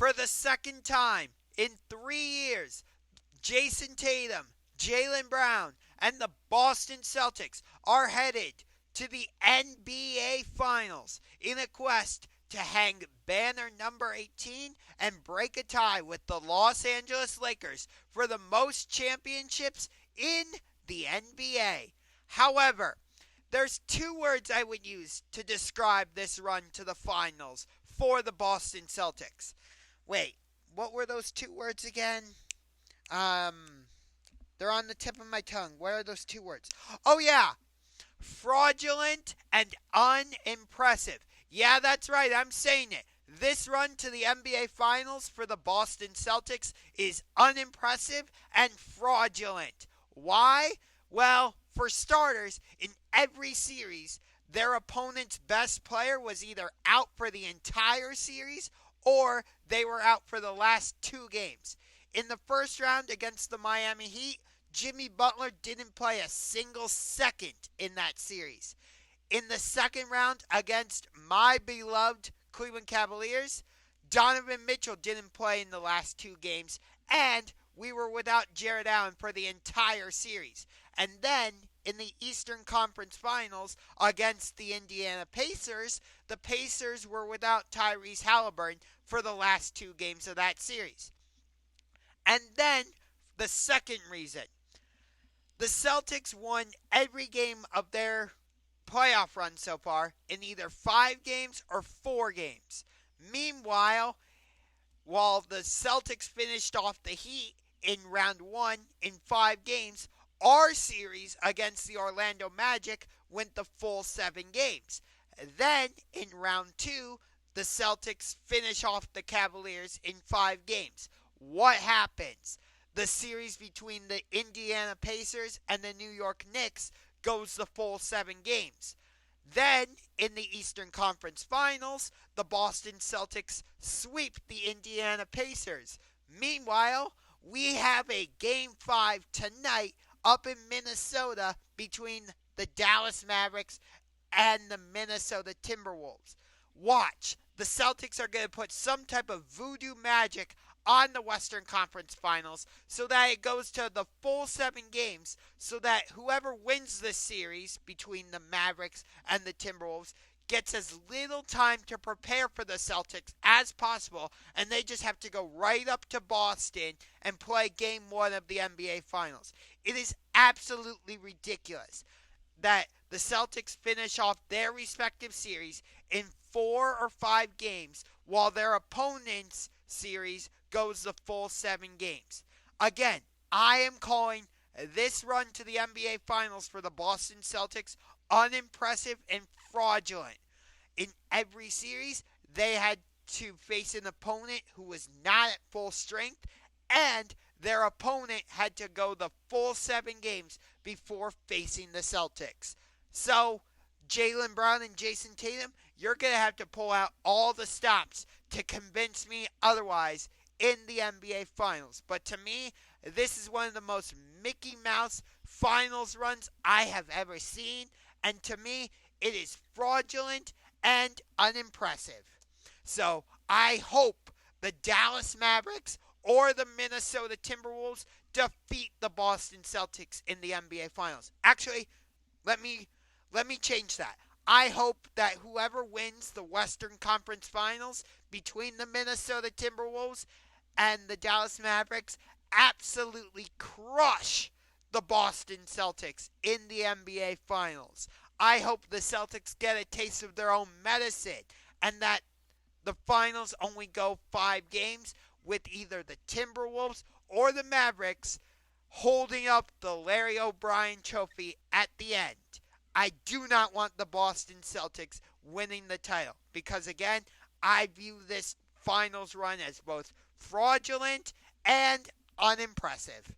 For the second time in 3 years, Jason Tatum, Jaylen Brown, and the Boston Celtics are headed to the NBA Finals in a quest to hang banner number 18 and break a tie with the Los Angeles Lakers for the most championships in the NBA. However, there's 2 words I would use to describe this run to the finals for the Boston Celtics. Wait, what were those 2 words again? They're on the tip of my tongue. What are those 2 words? Oh yeah, fraudulent and unimpressive. Yeah, that's right, I'm saying it. This run to the NBA Finals for the Boston Celtics is unimpressive and fraudulent. Why? Well, for starters, in every series, their opponent's best player was either out for the entire series or they were out for the last 2 games. In the first round against the Miami Heat, Jimmy Butler didn't play a single second in that series. In the second round against my beloved Cleveland Cavaliers, Donovan Mitchell didn't play in the last 2 games, and we were without Jared Allen for the entire series. And then, in the Eastern Conference Finals against the Indiana Pacers, the Pacers were without Tyrese Halliburton for the last 2 games of that series. And then, the second reason. The Celtics won every game of their playoff run so far in either 5 games or 4 games. Meanwhile, while the Celtics finished off the Heat in round 1 in 5 games, our series against the Orlando Magic went the full 7 games. Then, in round 2, the Celtics finish off the Cavaliers in 5 games. What happens? The series between the Indiana Pacers and the New York Knicks goes the full 7 games. Then, in the Eastern Conference Finals, the Boston Celtics sweep the Indiana Pacers. Meanwhile, we have a Game 5 tonight up in Minnesota between the Dallas Mavericks and the Minnesota Timberwolves. Watch, the Celtics are going to put some type of voodoo magic on the Western Conference Finals so that it goes to the full 7 games, so that whoever wins this series between the Mavericks and the Timberwolves gets as little time to prepare for the Celtics as possible, and they just have to go right up to Boston and play Game 1 of the NBA Finals. It is absolutely ridiculous that the Celtics finish off their respective series in 4 or 5 games while their opponent's series goes the full 7 games. Again, I am calling this run to the NBA Finals for the Boston Celtics unimpressive and fraudulent. In every series, they had to face an opponent who was not at full strength, and their opponent had to go the full 7 games before facing the Celtics. So, Jaylen Brown and Jason Tatum, you're going to have to pull out all the stops to convince me otherwise in the NBA Finals. But to me, this is one of the most Mickey Mouse Finals runs I have ever seen. And to me, it is fraudulent and unimpressive. So I hope the Dallas Mavericks or the Minnesota Timberwolves defeat the Boston Celtics in the NBA Finals. Actually, let me change that. I hope that whoever wins the Western Conference Finals between the Minnesota Timberwolves and the Dallas Mavericks absolutely crush the Boston Celtics in the NBA Finals. I hope the Celtics get a taste of their own medicine and that the finals only go 5 games with either the Timberwolves or the Mavericks holding up the Larry O'Brien trophy at the end. I do not want the Boston Celtics winning the title because, again, I view this finals run as both fraudulent and unimpressive.